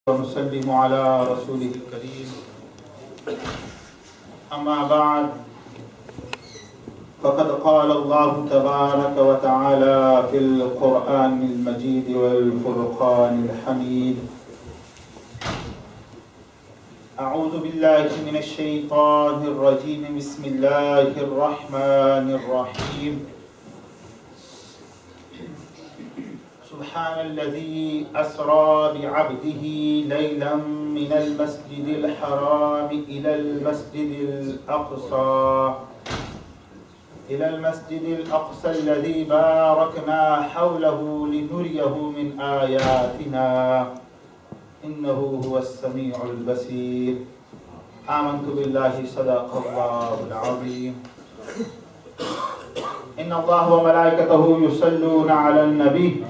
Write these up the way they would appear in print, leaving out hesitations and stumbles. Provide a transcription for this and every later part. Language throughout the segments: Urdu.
ونسلم على رسوله الكريم أما بعد فقد قال الله تبارك وتعالى في القرآن المجيد والفرقان الحميد أعوذ بالله من الشيطان الرجيم بسم الله الرحمن الرحيم سبحان الذي أسرى بعبده ليلا من المسجد الحرام إلى المسجد الأقصى الذي باركنا حوله لنريه من آياتنا إنه هو السميع البصير آمنت بالله صدق الله العظيم إن الله وملائكته يصلون على النبي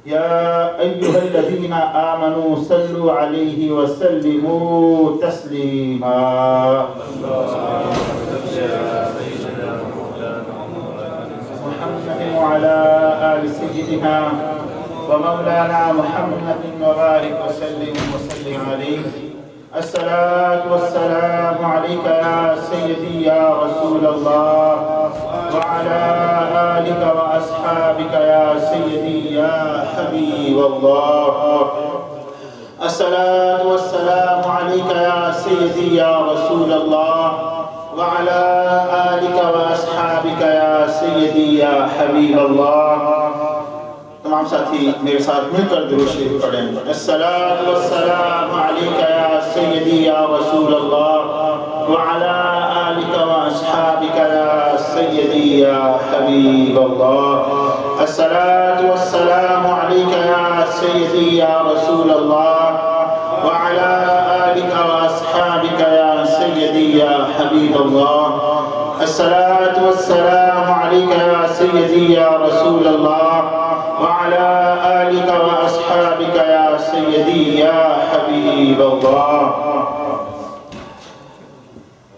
يا أيها الذين آمنوا صلوا عليه وسلموا تسليما محمد وعلى آل سيدنا ومولانا محمد وبارك وسلم عليه الصلاة والسلام عليك يا سيدي يا رسول الله وعلى آلك وأصحابك يا سيدي يا حبيب الله الصلاة والسلام عليك يا سيدي يا رسول الله وعلى آلك وأصحابك يا سيدي يا حبيب الله تمام ساتھی میرے ساتھ مل کر درود شریف پڑھیں الصلاة والسلام علیک یا سیدی یا رسول اللہ وعلی آلک واصحابک یا سیدی یا حبیب اللہ الصلاة والسلام علیک یا سیدی یا رسول اللہ وعلی آلک واصحابک یا سیدی یا حبیب اللہ الصلاة والسلام علیک یا سیدی یا رسول اللہ وعلى آلك وأصحابك يا سيدي يا حبيب الله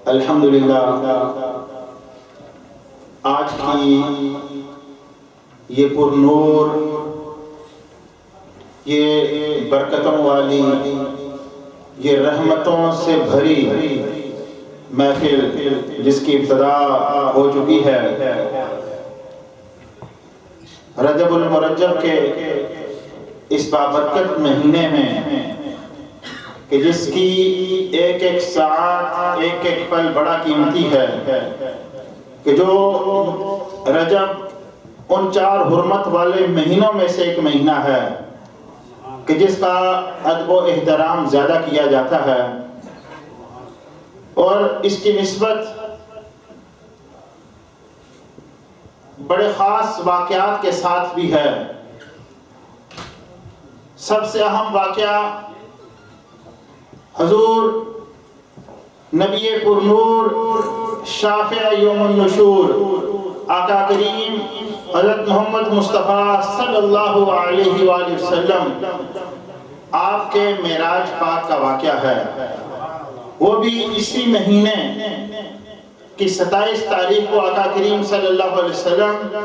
الحمدللہ آج کی یہ پر نور یہ برکتوں والی یہ رحمتوں سے بھری محفل جس کی ابتدا ہو چکی ہے رجب المرجب کے اس بابرکت مہینے میں کہ جس کی ایک ایک ساعت ایک ایک پل بڑا قیمتی ہے کہ جو رجب ان 4 حرمت والے مہینوں میں سے ایک مہینہ ہے کہ جس کا ادب و احترام زیادہ کیا جاتا ہے اور اس کی نسبت بڑے خاص واقعات کے ساتھ بھی ہے سب سے اہم واقعہ حضور نبی پر نور شافع یوم النشور آقا کریم حضرت محمد مصطفیٰ صلی اللہ علیہ وآلہ وسلم آپ کے معراج پاک کا واقعہ ہے وہ بھی اسی مہینے کہ 27 تاریخ کو آقا کریم صلی اللہ علیہ وسلم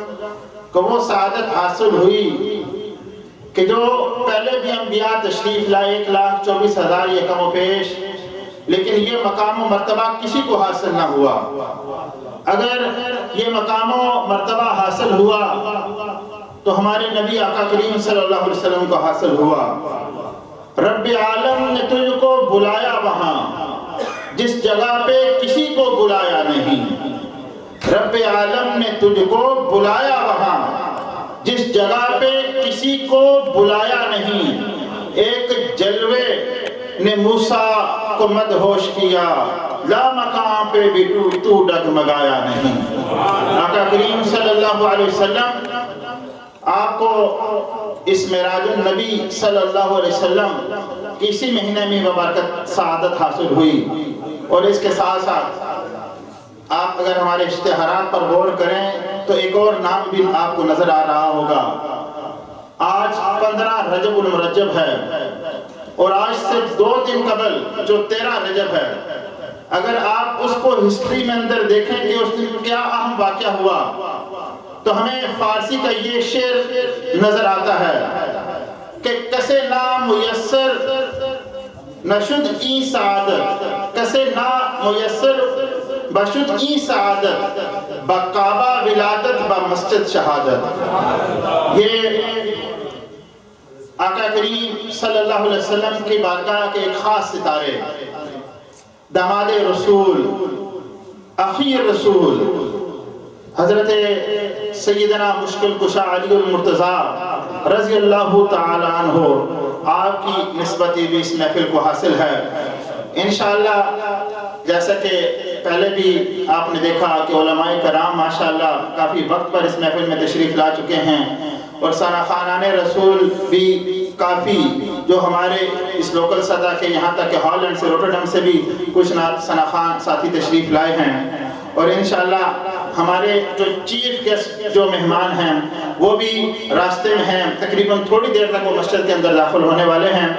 کو وہ سعادت حاصل ہوئی کہ جو پہلے بھی انبیاء تشریف لائے 1,24,000 یہ کم و پیش لیکن یہ مقام و مرتبہ کسی کو حاصل نہ ہوا اگر یہ مقام و مرتبہ حاصل ہوا تو ہمارے نبی آقا کریم صلی اللہ علیہ وسلم کو حاصل ہوا رب عالم نے تجھ کو بلایا وہاں جس جگہ پہ کسی کو بلایا نہیں رب عالم نے تجھ کو بلایا وہاں جس جگہ پہ کسی کو بلایا نہیں ایک جلوے نے موسیٰ کو مدہوش کیا لا مقام پہ بھی تو ڈگمگایا نہیں آقا کریم صلی اللہ علیہ وسلم آپ کو اس معراج النبی صلی اللہ علیہ وسلم اسی مہینے میں مبارکت سعادت حاصل ہوئی اور اس کے ساتھ ساتھ آپ اگر ہمارے اشتہارات پر غور کریں تو ایک اور نام بھی آپ کو نظر آ رہا ہوگا آج 15 رجب المرجب ہے اور آج سے 2 دن قبل جو 13 رجب ہے اگر آپ اس کو ہسٹری میں اندر دیکھیں کہ اس دن کیا اہم واقعہ ہوا تو ہمیں فارسی کا یہ شعر نظر آتا ہے کہ کسے نام میسر نشد ای سعادت کسے نا میسر بشد ای سعادت بکعبہ ولادت بمسجد شہادت. یہ آقا کریم صلی اللہ علیہ وسلم کی بارگاہ کے ایک خاص ستارے، داماد رسول، اخیر رسول، حضرت سیدنا مشکل کشا علی المرتضیٰ رضی اللہ تعالی عنہ، آپ کی نسبتی بھی اس محفل کو حاصل ہے. انشاءاللہ جیسا کہ پہلے بھی آپ نے دیکھا کہ علماء کرام ماشاءاللہ کافی وقت پر اس محفل میں تشریف لا چکے ہیں، اور ثنا خانان رسول بھی کافی جو ہمارے اس لوکل سطح کے یہاں تک کہ ہالینڈ سے روٹرڈم سے بھی کچھ ثنا خان ساتھی تشریف لائے ہیں. اور انشاءاللہ ہمارے جو چیف گیسٹ جو مہمان ہیں وہ بھی راستے میں ہیں، تقریباً تھوڑی دیر تک وہ مسجد کے اندر داخل ہونے والے ہیں.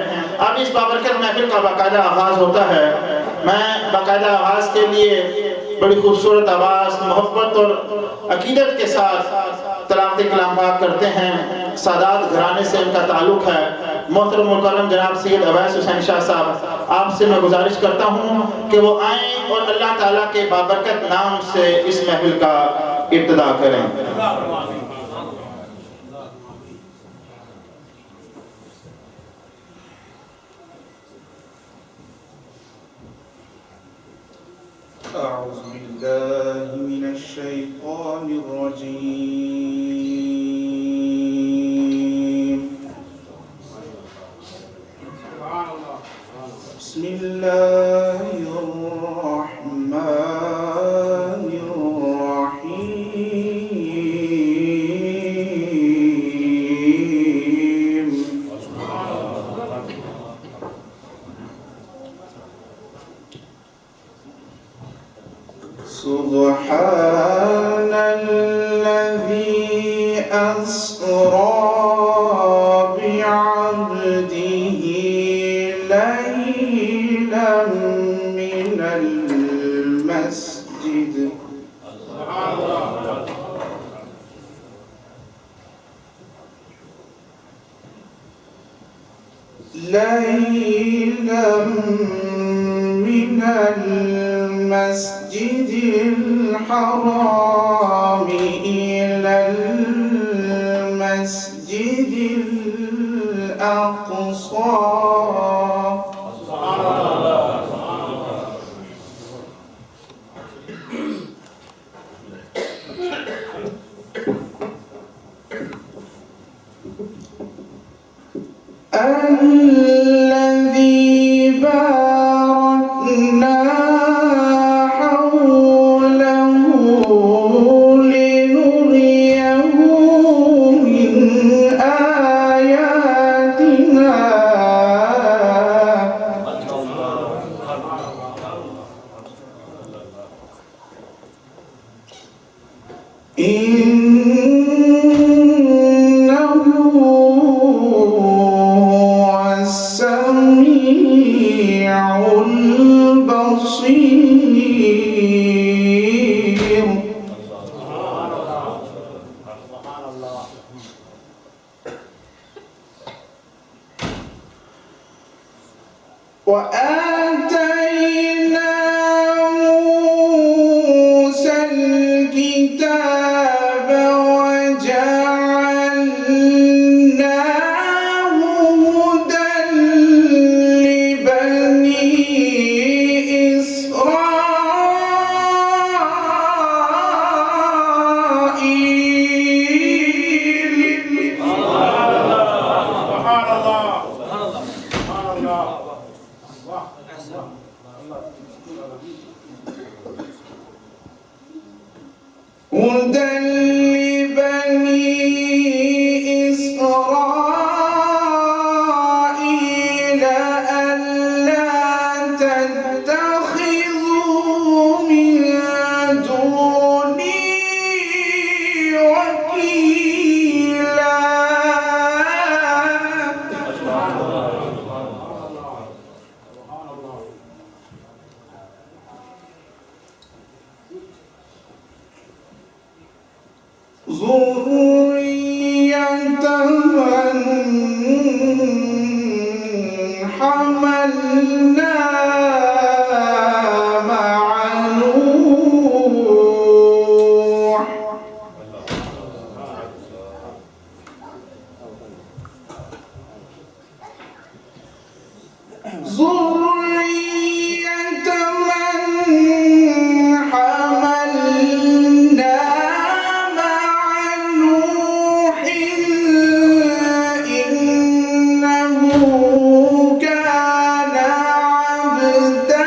اب اس بابرکت محفل کا باقاعدہ آغاز ہوتا ہے. میں باقاعدہ آغاز کے لیے بڑی خوبصورت آواز، محبت اور عقیدت کے ساتھ تلاوت کلام پاک کرتے ہیں. سادات گھرانے سے ان کا تعلق ہے. محترم مکرم جناب سید اویس حسین شاہ صاحب، آپ سے میں گزارش کرتا ہوں کہ وہ آئیں اور اللہ تعالیٰ کے بابرکت نام سے اس محفل کا ابتدا کریں. أعوذ بالله من الشيطان الرجيم. بسم الله الرحمن الرحيم. سبحان الذي أسرى بعبده ليلا من المسجد المسجد الحرام إلى المسجد الأقصى الذي باركنا حوله لنريه من آياتنا وآتينا موسى الكتاب وجعلناه هدى لبني إسرائيل. سبحان الله. ذرية من حملنا مع نوح إنه كان عبدا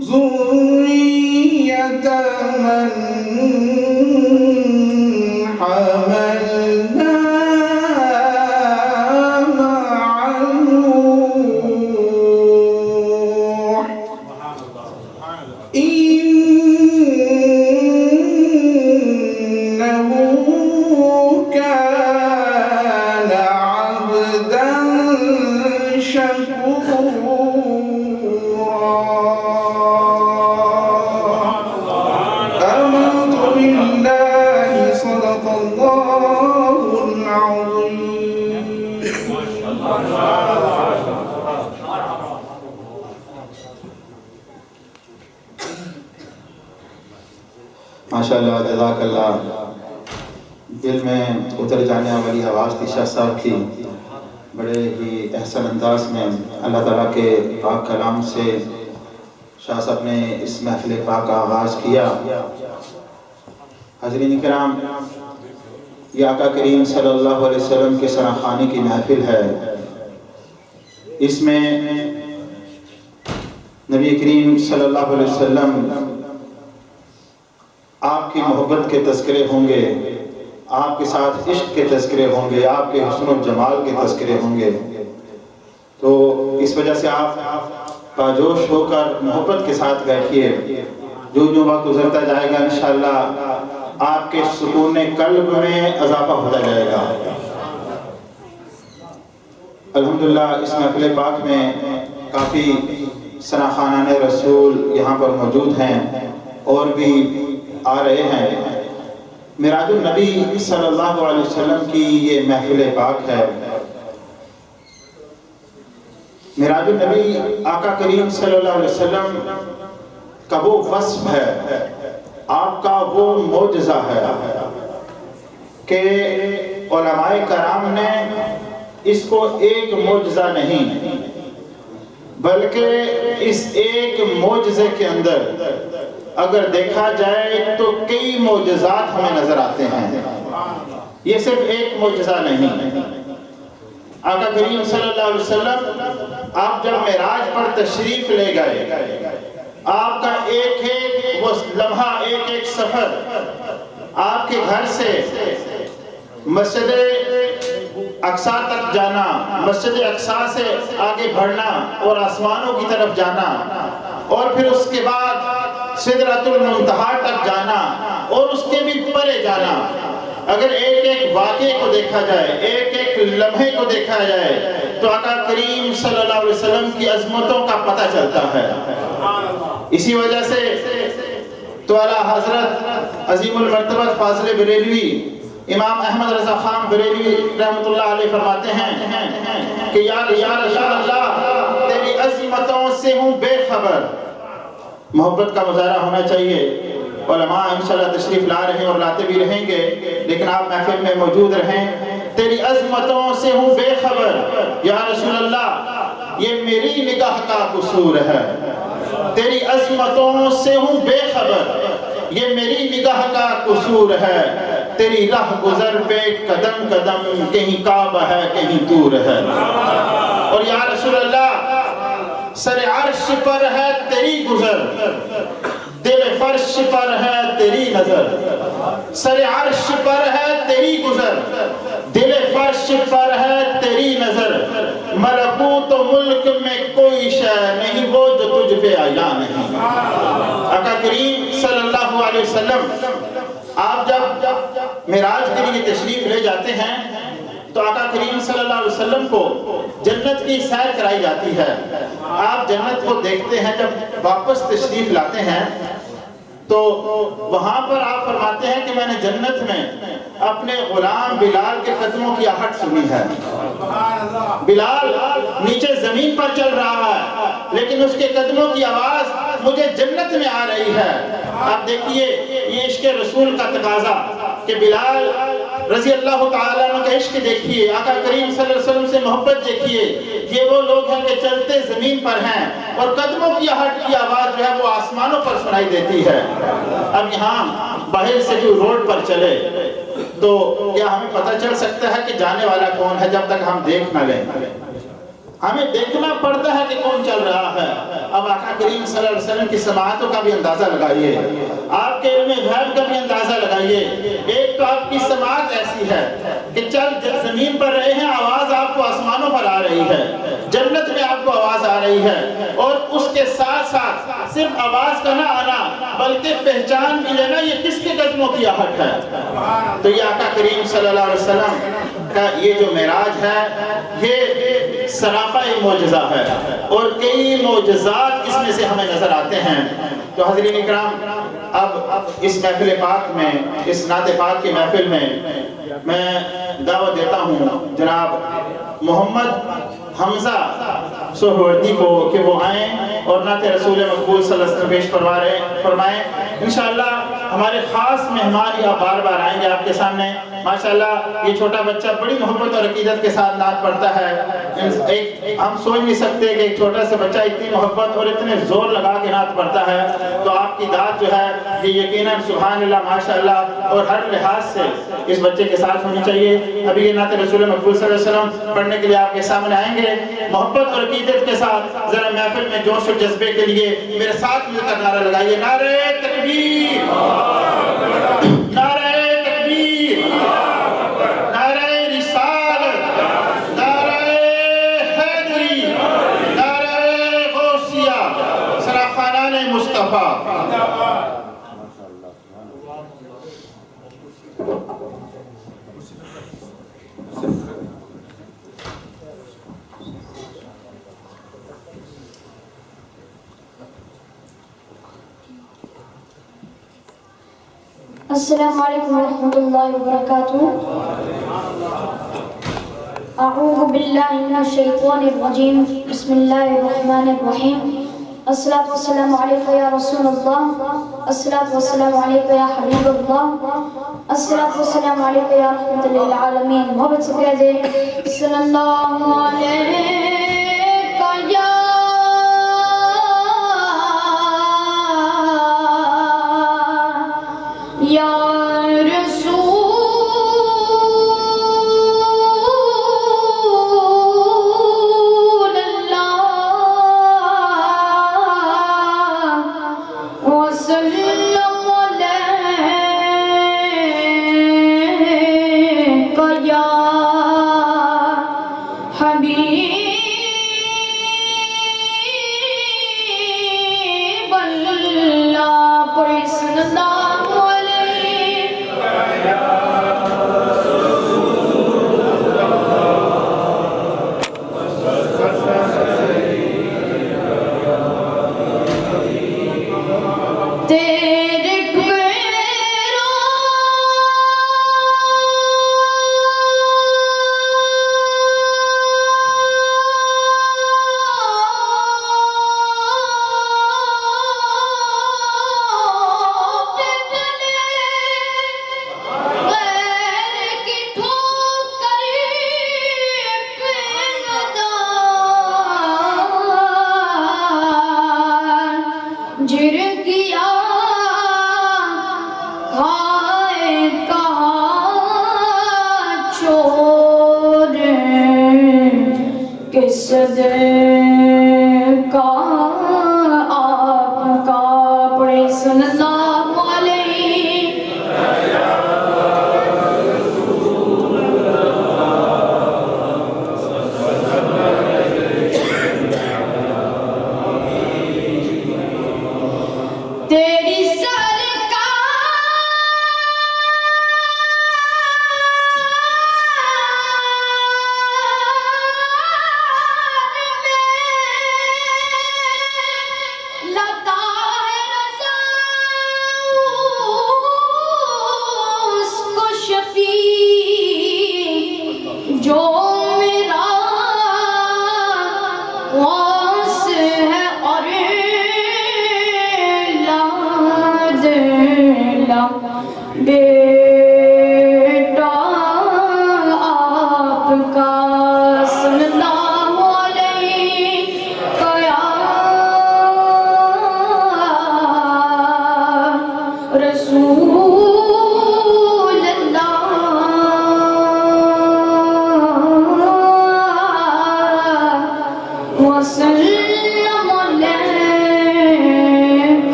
ذرية من حملنا مع نوح إنه كان عبدا شكورا. آمنت بالله صدق الله العظيم. ماشاءاللہ، جزاک اللہ. دل میں اتر جانے والی آواز تھی شاہ صاحب کی. بڑے ہی احسن انداز میں اللہ تعالیٰ کے پاک کلام سے شاہ صاحب نے اس محفل پاک کا آغاز کیا. حضرین کرام، یہ آقا کریم صلی اللہ علیہ وسلم کے سراخانی کی محفل ہے. اس میں نبی کریم صلی اللہ علیہ وسلم آپ کی محبت کے تذکرے ہوں گے، آپ کے ساتھ عشق کے تذکرے ہوں گے، آپ کے حسن و جمال کے تذکرے ہوں گے. تو اس وجہ سے آپ پاجوش ہو کر محبت کے ساتھ بیٹھیے. جو جو وقت گزرتا جائے گا انشاءاللہ آپ کے سکون قلب میں اضافہ ہوتا جائے گا. الحمدللہ اس محفل پاک میں کافی ثناخوانان رسول یہاں پر موجود ہیں اور بھی آ رہے ہیں. معراج النبی صلی اللہ علیہ وسلم کی یہ محفل پاک ہے. معراج النبی آقا کریم صلی اللہ علیہ وسلم کا وہ وصف ہے، آپ کا وہ معجزہ ہے کہ علماء کرام نے اس کو ایک معجزہ نہیں بلکہ اس ایک معجزے کے اندر اگر دیکھا جائے تو کئی معجزات ہمیں نظر آتے ہیں. یہ صرف ایک معجزہ نہیں. آقا کریم صلی اللہ علیہ وسلم آپ جب معراج پر تشریف لے گئے، آپ کا ایک ایک وہ لمحہ، ایک ایک سفر، آپ کے گھر سے مسجد اقصی تک جانا، مسجد اقصی سے آگے بڑھنا اور آسمانوں کی طرف جانا، اور پھر اس کے بعد سدرۃ المنتہا تک جانا اور اس کے بھی پرے جانا. اگر ایک ایک واقعے کو دیکھا جائے، ایک ایک لمحے کو دیکھا جائے تو آقا کریم صلی اللہ علیہ وسلم کی عظمتوں کا پتہ چلتا ہے. اسی وجہ سے تو اعلیٰ حضرت عظیم المرتبہ فاضل بریلوی امام احمد رضا خان بریلوی رحمۃ اللہ علیہ فرماتے ہیں کہ یا رسول اللہ تیری عظمتوں سے ہوں بے خبر. محبت کا مظاہرہ ہونا چاہیے. علماء انشاءاللہ تشریف لا رہے ہیں اور لاتے بھی رہیں گے، لیکن آپ محفل میں موجود رہیں. تیری عظمتوں سے ہوں بے خبر یا رسول اللہ، یہ میری نگاہ کا قصور ہے. تیری عظمتوں سے ہوں بے خبر، یہ میری نگاہ کا قصور ہے. تیری راہ گزر پہ قدم قدم کہیں کعبہ ہے کہیں دور ہے. اور یا رسول اللہ سر عرش پر ہے تیری گزر، دل فرش پر ہے تیری نظر. سر عرش پر ہے تیری گزر، دل فرش پر ہے تیری نظر. ملکوت و ملک میں کوئی شے نہیں وہ جو تجھ پہ آیا نہیں. آقا کریم صلی اللہ علیہ وسلم آپ جب معراج کے لیے تشریف لے جاتے ہیں تو آقا کریم صلی اللہ علیہ وسلم کو جنت کی سیر کرائی جاتی ہے. آپ جنت کو دیکھتے ہیں. جب واپس تشریف لاتے ہیں تو وہاں پر آپ فرماتے ہیں کہ میں نے جنت میں اپنے غلام بلال کے قدموں کی آہٹ سنی ہے. بلال نیچے زمین پر چل رہا ہے لیکن اس کے قدموں کی آواز مجھے جنت میں آ رہی ہے. آپ دیکھیے یہ عشق رسول کا تقاضا کہ بلال رضی اللہ تعالیٰ عنہ کا عشق دیکھیے, آقا کریم صلی اللہ علیہ وسلم سے محبت دیکھیے. یہ وہ لوگ ہیں کہ چلتے زمین پر ہیں اور قدموں کی آہٹ کی آواز جو ہے وہ آسمانوں پر سنائی دیتی ہے. اب یہاں باہر سے جو روڈ پر چلے تو کیا ہمیں پتہ چل سکتا ہے کہ جانے والا کون ہے جب تک ہم دیکھ نہ لیں؟ ہمیں دیکھنا پڑتا ہے کہ کون چل رہا ہے. اب آقا کریم صلی اللہ علیہ وسلم کی سماعتوں کا بھی اندازہ لگائیے, آپ کے علم غیب کا بھی اندازہ لگائیے. ایک تو آپ کی سماعت ایسی ہے کہ چل زمین پر رہے ہیں, آواز آپ کو آسمانوں پر آ رہی ہے, جنت میں آپ کو آواز آ رہی ہے, اور اس کے ساتھ ساتھ صرف آواز کا نہ آنا بلکہ پہچان بھی لینا یہ کس کے قدموں کی آہٹ ہے. تو یہ آقا کریم صلی اللہ علیہ وسلم کا یہ جو معراج ہے یہ سراپا معجزہ ہے, اور کئی معجزات اس میں سے ہمیں نظر آتے ہیں. تو حضرین اکرام, اب اس محفل پاک میں, اس نعت پاک کی محفل میں دعوت دیتا ہوں جناب محمد حمزہ سہروردی کو کہ وہ آئیں اور نعت رسول مقبول صلی اللہ علیہ وسلم پیش فرمائیں. انشاءاللہ ہمارے خاص مہمان یا بار بار آئیں گے آپ کے سامنے. ماشاءاللہ یہ چھوٹا بچہ بڑی محبت اور عقیدت کے ساتھ نعت پڑھتا ہے. ہم سوچ نہیں سکتے کہ ایک چھوٹا سا بچہ اتنی محبت اور اتنے زور لگا کے نعت پڑھتا ہے. تو آپ کی دعت جو ہے یہ یقیناً سبحان اللہ ماشاءاللہ اور ہر لحاظ سے اس بچے کے ساتھ ہونی چاہیے. ابھی یہ نعت رسول مقبول صلی اللہ علیہ وسلم پڑھنے کے لیے آپ کے سامنے آئیں گے. محبت اور عقیدت کے ساتھ ذرا محفل میں جوش و جذبے کے لیے میرے ساتھ مل کر نعرہ لگائیے, نعرہ تکبیر, نعرہ تکبیر, نعرہ رسالت, نعرہ حیدری, نعرہ غوثیہ, سراخانان مصطفیٰ. السلام علیکم ورحمۃ اللہ وبرکاتہ. اعوذ باللہ من الشیطان الرجیم, بسم اللہ الرحمن الرحیم. الصلاۃ والسلام علیکہ یا رسول اللہ, الصلاۃ والسلام علیکہ یا حبیب اللہ, الصلاۃ والسلام علیکہ یا رحمۃ للعالمین. محبت سے کہہ دے صلی اللہ علیہ یا رسول اللہ وسلم علیکہ یا حبیب اللہ. پڑھیں صلی اللہ صدقہ آپ کا. پڑھیں صلی اللہ علیہ تیری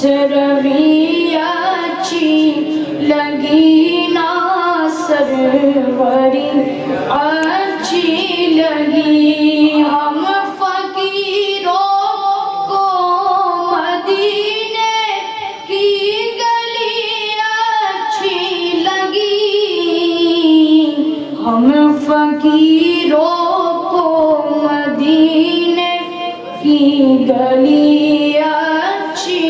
خسروی اچھی لگی نا سروری اچھی لگی ہم فقیروں کو مدینے کی گلی اچھی لگی ہم فقیروں کو مدینے کی گلی اچھی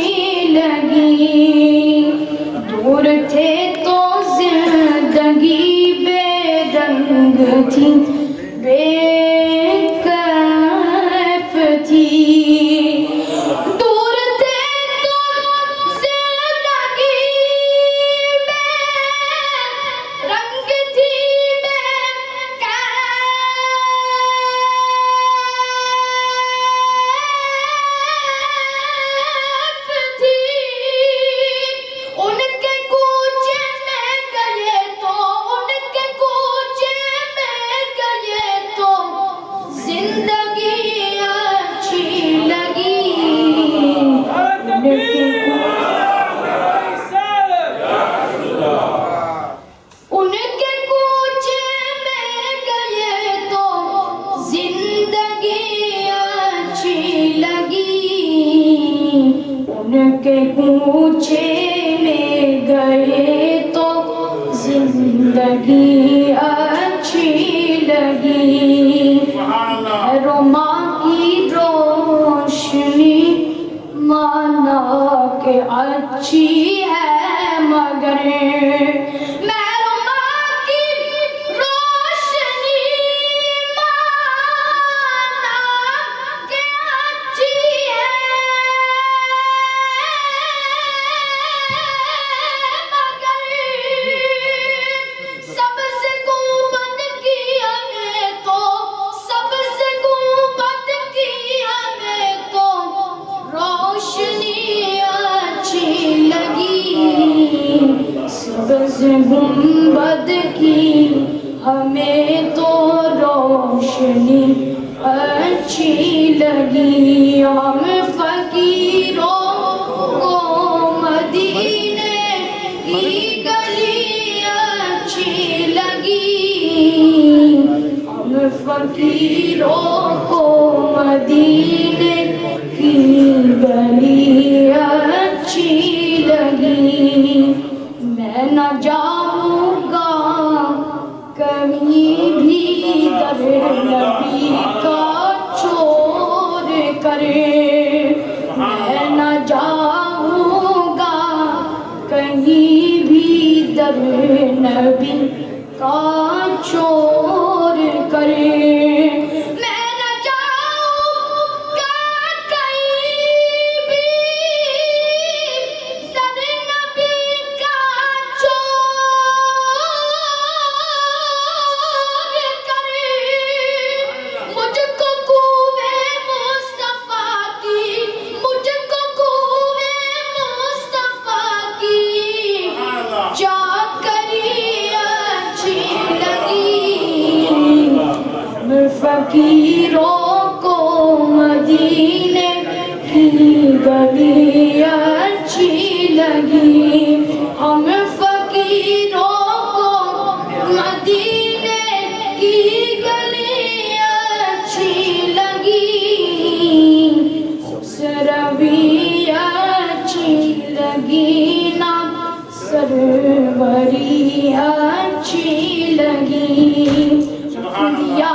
لگی دور تھے تو زندگی بے رنگ تھی بے کیف تھی دور تھے تو زندگی بے رنگ تھی بے کیف تھی ان کے کوچے میں گئے تو ان کے کوچے میں گئے تو زندگی اچھی لگی ان کے کوچے میں گئے تو زندگی اچھی لگی ان کے کوچے میں گئے تو زندگی اچھی لگی روما کی روشنی مانا کہ اچھی ہے مگر میں روما کی روشنی مانا کہ اچھی ہے مگر سب سے گنبد کی ہمیں تو سب سے گنبد کی ہمیں تو روشنی اچھی لگی سبز گنبد کی ہمیں تو روشنی اچھی لگی ہم فقیروں کو مدینے کی گلی اچھی لگی ہم فقیروں کو مدینے کی گلی اچھی لگی میں نہ جاؤں گا کہیں بھی در نبی کا چھوڑ کرے میں نہ جاؤں گا کہیں بھی در نبی کا چھوڑ کرے میں نہ جاؤں گا کہیں بھی در نبی کا چھوڑ کرے مجھ کو کوئے مصطفیٰ کی مجھ کو کوئے مصطفیٰ کی جا کری اچھی لگی فقیروں کو مدینے کی گلی اچھی لگی ہم فقیروں کو مدینے کی گلی اچھی لگی خسروی اچھی لگی نا سروری اچھی لگی دیا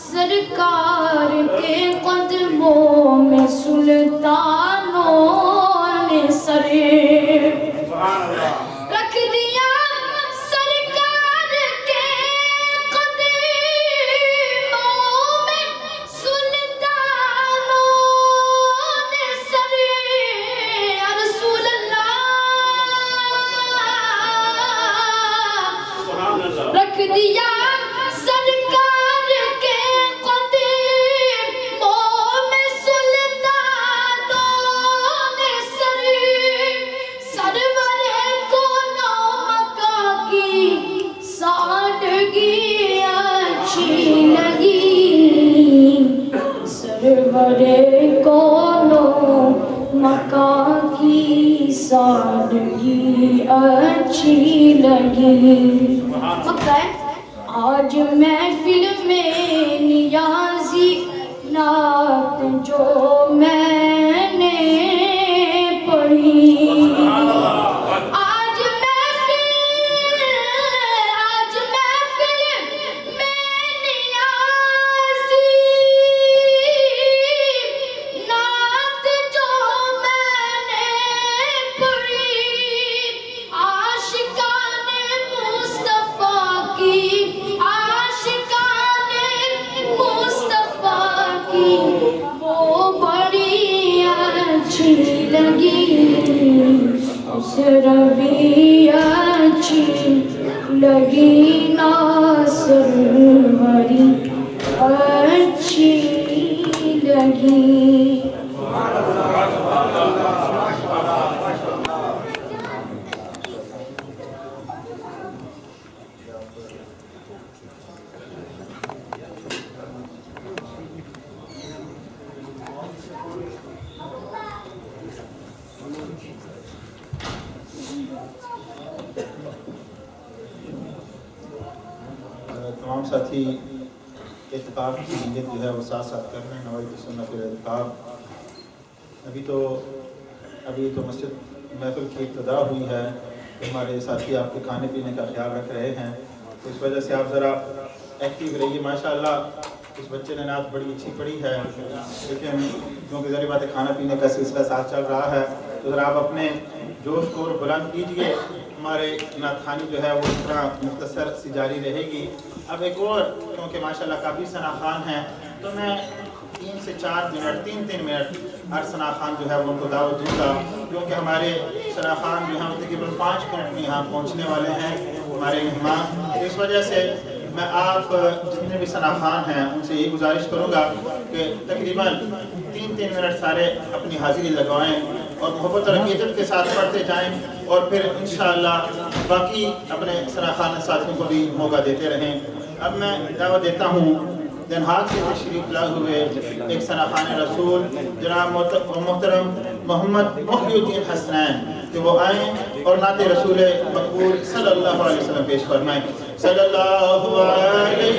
سرکار کے قدموں میں سلطانوں نے سر رکھ دیا سرکار کے قدموں میں سلطانوں نے سر یا رسول اللہ رکھ دیا سرکار کے قدموں میں سلطانوں نے سر سرور کونو مکہ کی سادگی اچھی لگی سرور کونو مکہ کی تیری سادگی اچھی لگی. وقت ہے. آج محفل میں نیازی نعت جو میں نے پڑھی. آج محفل میں نیازی نعت جو میں نے پڑھی. عاشقان مصطفیٰ کی وہ بڑی اچھی لگی. اس ربی اچھی لگی ناصر بڑی اچھی لگی. تمام ساتھی اعتکاف کی نیت جو ہے وہ ساتھ ساتھ کر رہے ہیں. نوائی کی سنت اعتکاف. ابھی تو مسجد محفل کی ابتدا ہوئی ہے. ہمارے ساتھی آپ کے کھانے پینے کا خیال رکھ رہے ہیں، تو اس وجہ سے آپ ذرا ایکٹیو رہیے. ماشاءاللہ اس بچے نے نعت بڑی اچھی پڑھی ہے، لیکن کیونکہ ذریعہ بات کھانا پینے کا سلسلہ ساتھ چل رہا ہے تو ذرا آپ اپنے جوش کو بلند کیجیے. ہمارے نعت خوانی جو ہے وہ اس طرح مختصر سی جاری رہے گی. اب ایک اور، کیونکہ ماشاءاللہ کافی ثنا خوان ہیں، تو میں 3 سے 4 منٹ 3 منٹ ہر ثنا خوان جو ہے وہ ان کو دعوت دوں گا، کیونکہ ہمارے ثنا خوان جو ہیں تقریباً 5 منٹ میں یہاں پہنچنے والے ہیں ہمارے مہمان. اس وجہ سے میں آپ جتنے بھی ثنا خوان ہیں ان سے یہ گزارش کروں گا کہ تقریباً 3 منٹ سارے اپنی حاضری لگوائیں اور محبت اور عقیدت کے ساتھ پڑھتے جائیں، اور پھر انشاءاللہ باقی اپنے ثنا خوان ساتھیوں کو بھی موقع دیتے رہیں. اب میں دعوت دیتا ہوں دن ہاگ سے تشریف لائے ہوئے ایک ثنا خوان رسول جناب محترم محمد محی الدین حسنین کہ وہ آئیں اور نعت رسول مقبول صلی اللہ علیہ وسلم پیش فرمائیں. صلی اللہ علیہ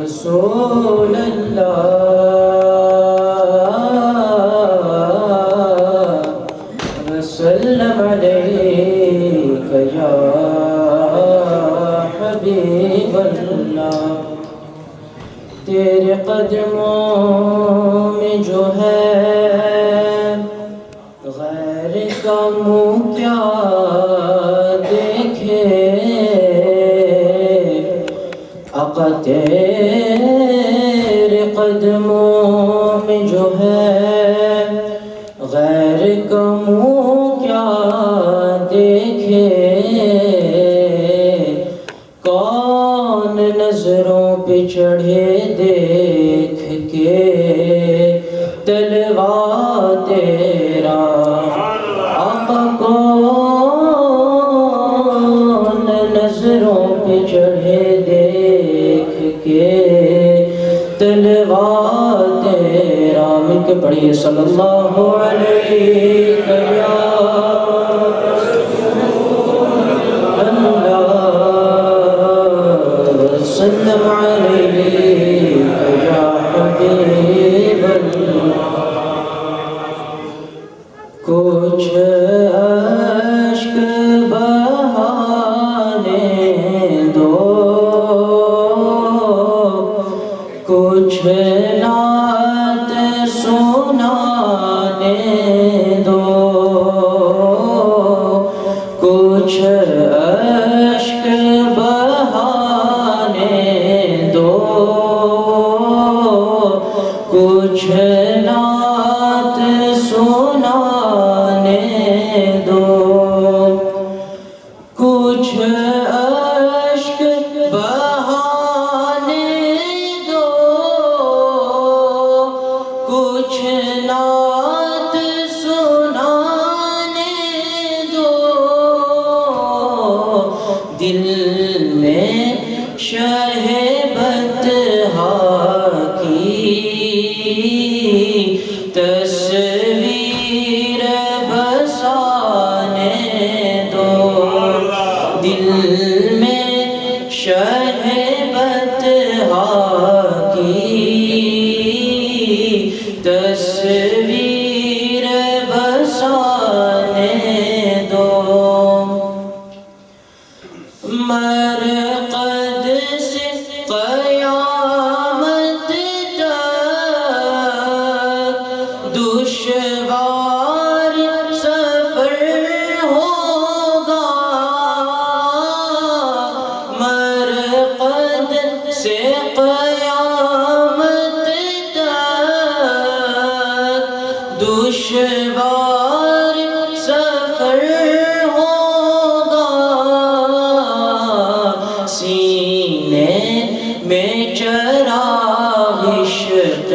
رسول اللہ وسلم علیک یا حبیب اللہ. تیرے قدموں میں جو ہے غیر کا منہ کیا دیکھے. آقا تیرے قدموں میں جو ہے غیر کا منہ کیا دیکھے. کون نظروں پہ چڑھے دیکھ کے تلوا تیرا. آقا کون نظروں پہ چڑھے دیکھ کے تلوا تیرا. مل کے پڑھیے صلی اللہ علیہ وسلم علیک یا حبیب اللہ. کچھ اشک بہانے دو، کچھ نعت سنانے دو، کچھ اشک بہانے نعت سنانے دو دل میں شہبت کی تصویر بسانے دو دل میں شہبت کی تصویر بسانے دو مرقد سے قیامت تک دشوار سفر ہوگا مرقد سے قیامت تک دشوار سفر ہوگا سینے میں چراغ عشق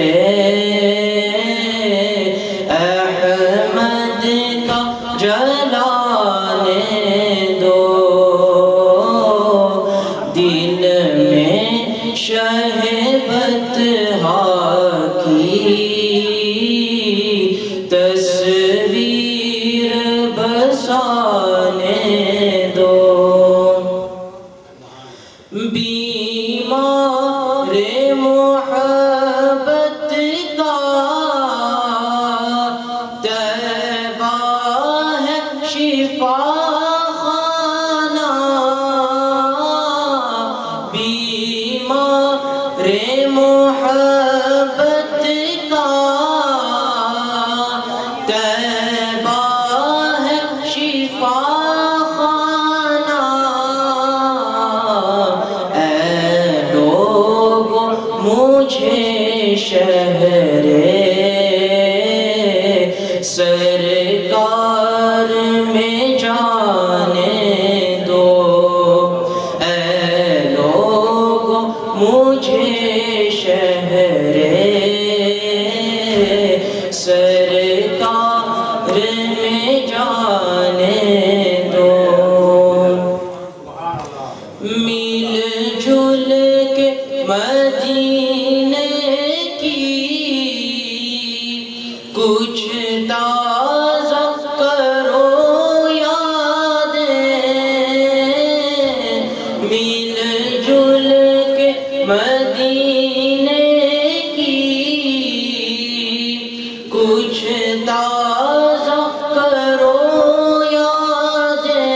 احمد کا جلانے دو دل میں شہبت کی تصویر بسانے دو بیمار محبت کا طیبہ ہے شفا خانہ بیمار محبت کا طیبہ ہے شفا خانہ مجھے شہر سرکار میں جانے دو اے لوگ مجھے شہر سرکار میں جانے دو مل جل کے مدینے کی کچھ تازہ کرو یادیں مل جل کے مدینے کی کچھ تازہ کرو یادیں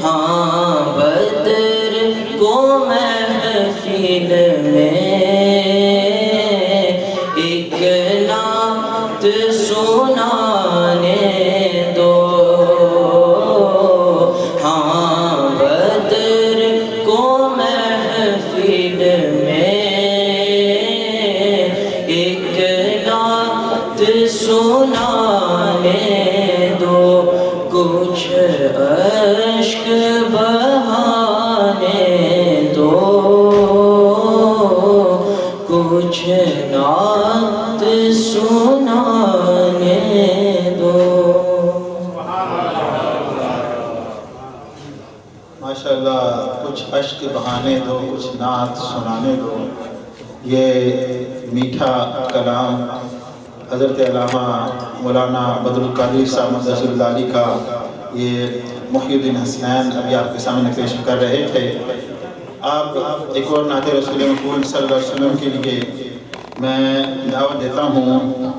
ہاں بدر کو محفل میں ایک نعت سنانے دو ہاں بدر کو محفل میں ایک نعت سنانے دو کچھ اشک بہانے دو کچھ نعت سنانے دو ماشاءاللہ کچھ اشک بہانے دو کچھ نعت سنانے دو یہ میٹھا کلام حضرت علامہ مولانا بدر القادری صاحب مدثر اللہ علیہ کا یہ محی الدین حسنین ابھی آپ کے سامنے پیش کر رہے تھے آپ ایک اور نعت رسول مقبول صلی اللہ علیہ وسلم کے لیے میں دعوت دیتا ہوں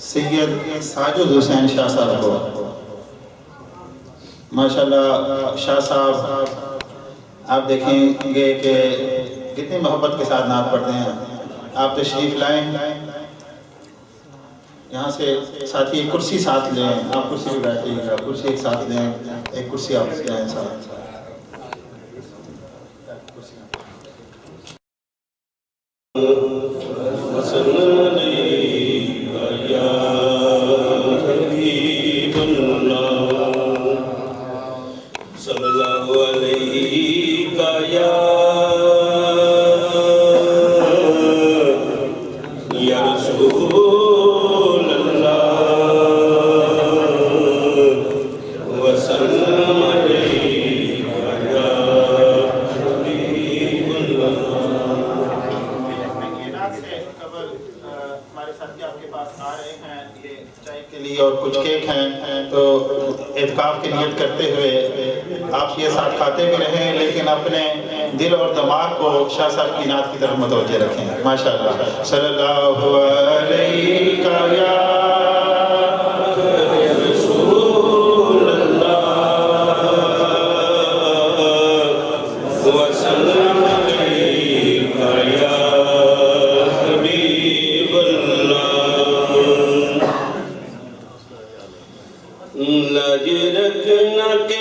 سید ساجد حسین شاہ صاحب کو ماشاءاللہ شاہ صاحب آپ دیکھیں گے کہ کتنی محبت کے ساتھ نعت پڑھتے ہیں آپ تشریف لائیں یہاں سے ساتھی ایک کرسی ساتھ لیں آپ کرسی پہ بیٹھیے گا کرسی ایک ساتھ لیں ایک کرسی آپ لیں ساتھ یا رسول ہمارے ساتھی آپ کے پاس آ رہے ہیں، یہ چائے کے لیے اور کچھ کیک ہیں، تو اعتکاف کی نیت کرتے ہوئے آپ یہ ساتھ کھاتے بھی رہیں، لیکن اپنے دل اور دماغ کو شاہ صاحب کی نعت کی طرف متوجہ رکھیں. ماشاءاللہ. صلی اللہ علیہ یا رسول اللہ وسلم علیکہ یا حبیب اللہ. لاج رکھنا کہ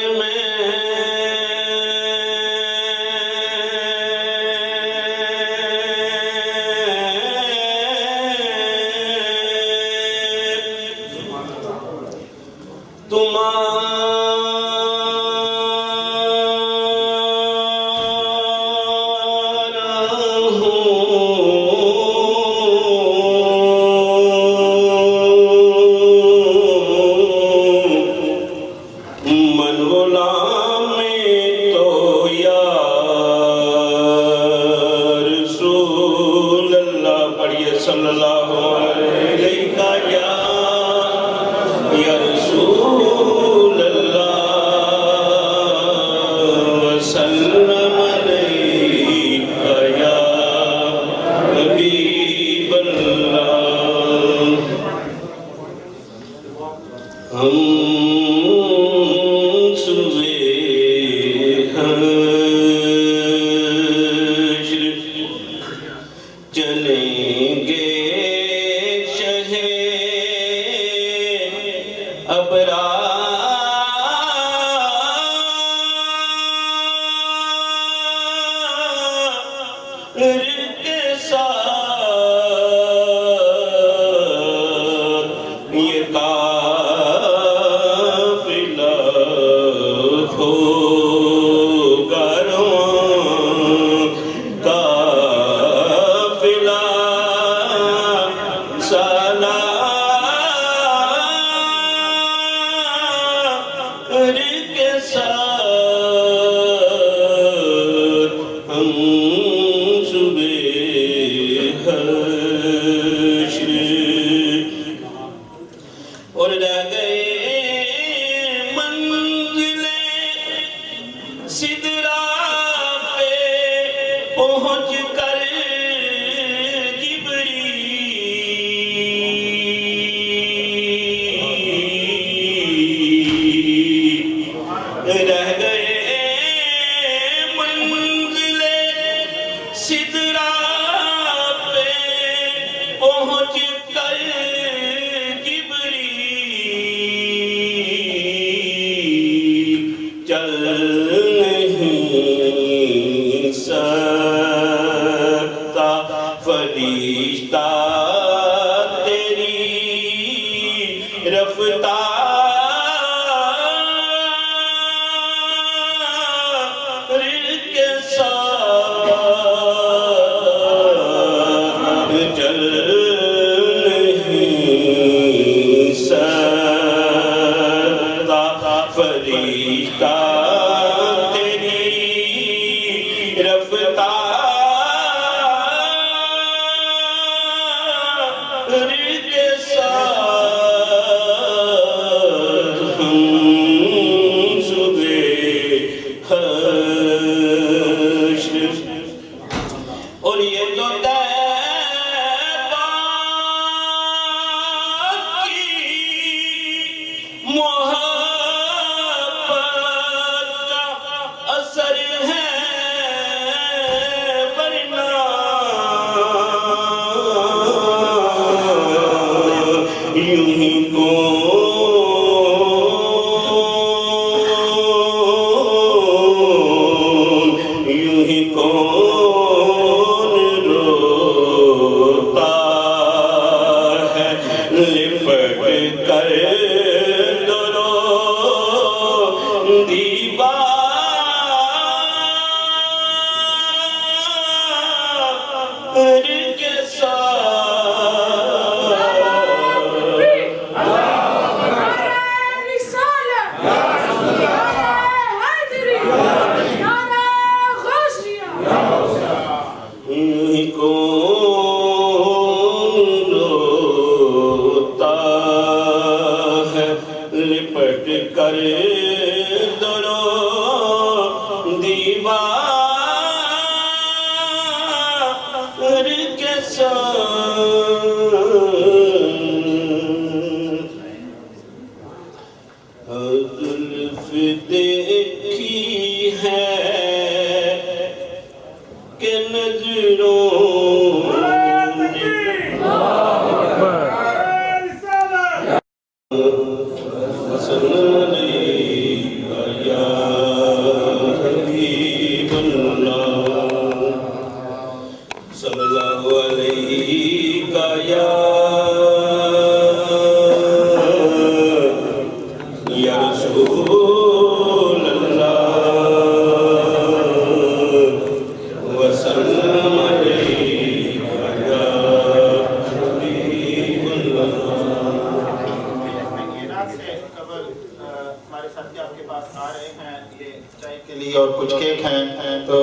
کچھ کیک ہیں، تو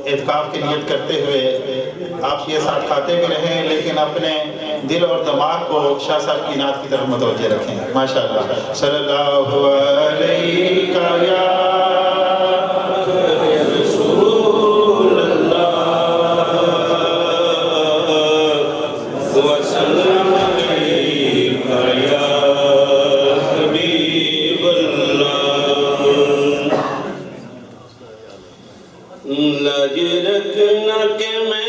اعتکاف کی نیت کرتے ہوئے آپ یہ ساتھ کھاتے بھی رہیں، لیکن اپنے دل اور دماغ کو شاہ صاحب کی نعت کی طرف متوجہ رکھیں. ماشاءاللہ. صلی اللہ علیہ یا رسول اللہ وسلم علیکہ یا حبیب اللہ. لاج رکھنا کہ میں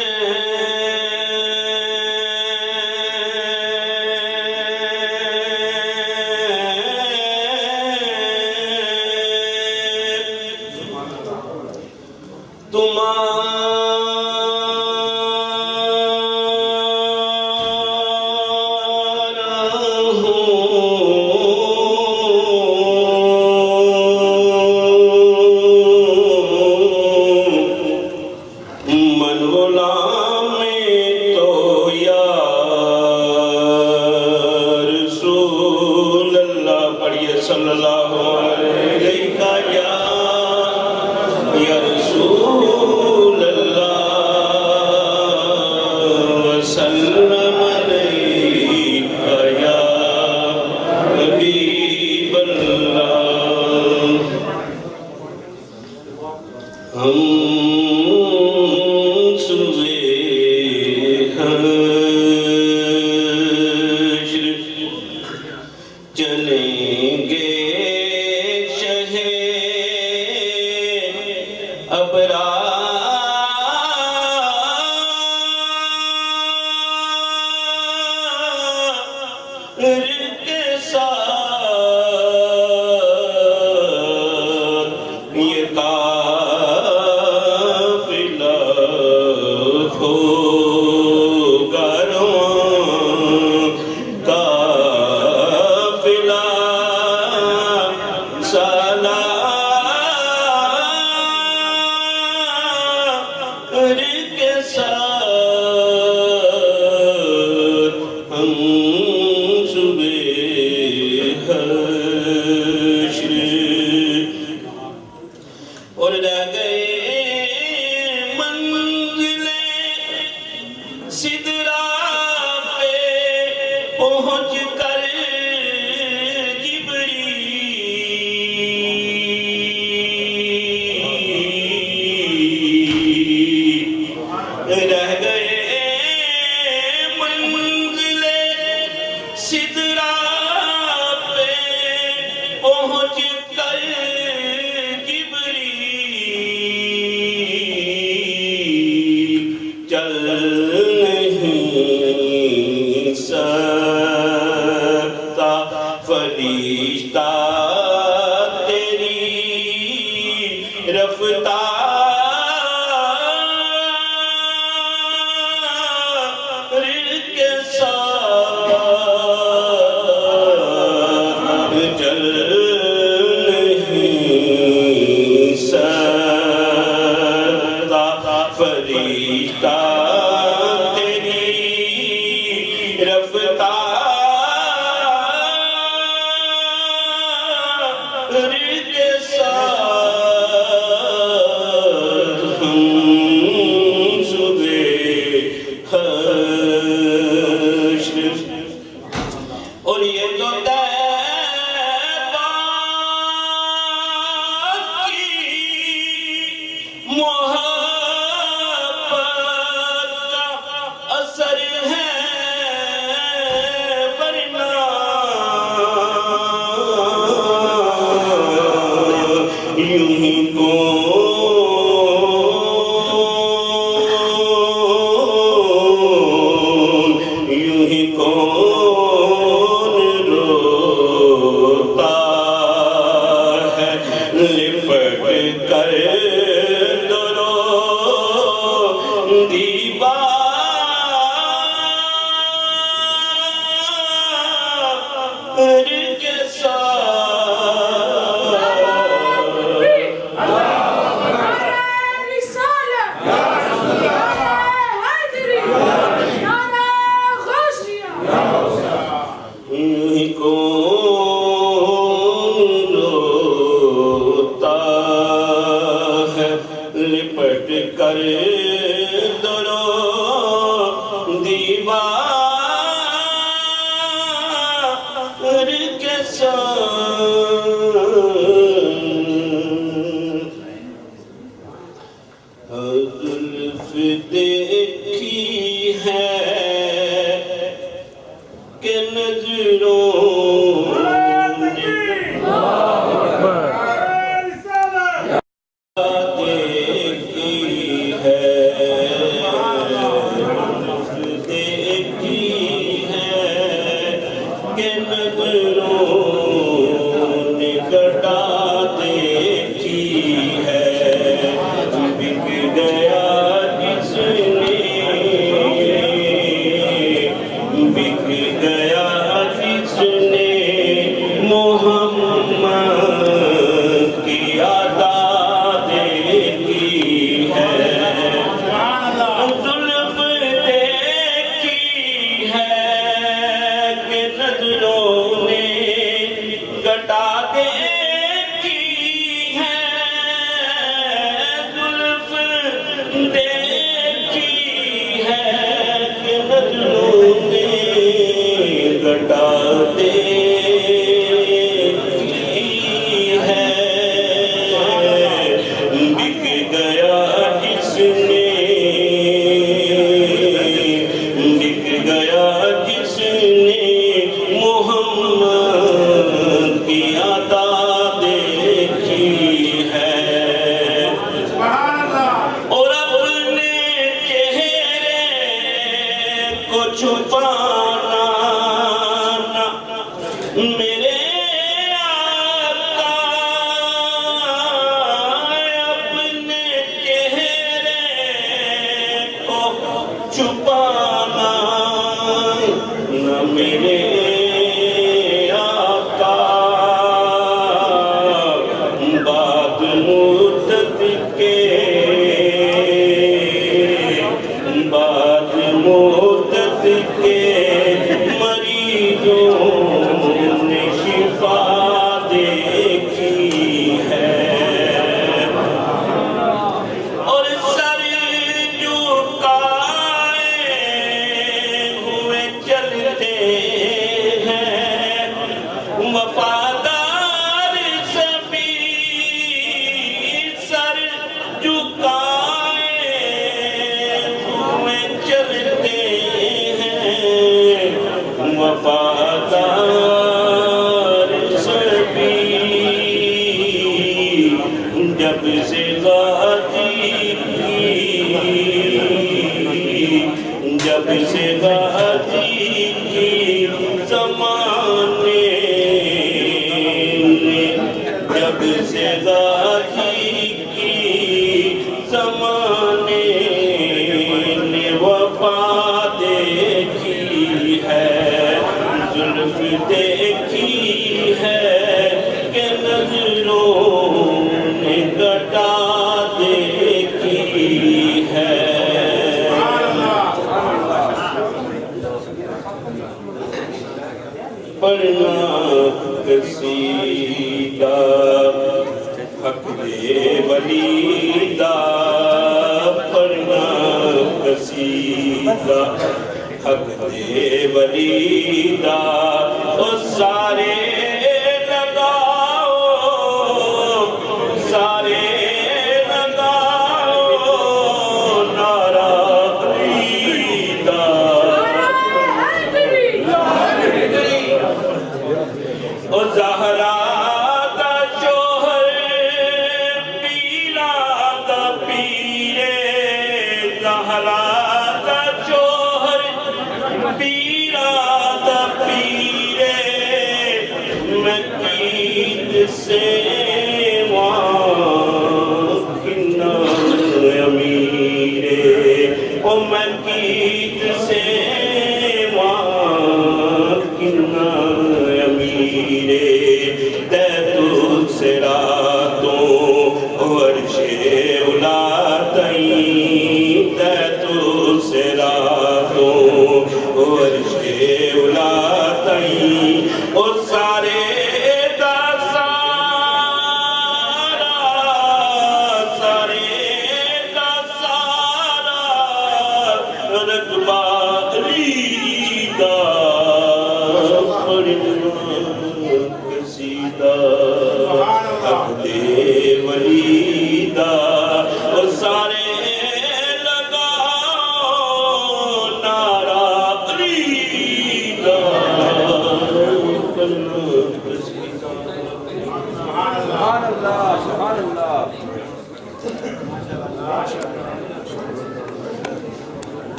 کہ نظروں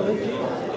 Thank you.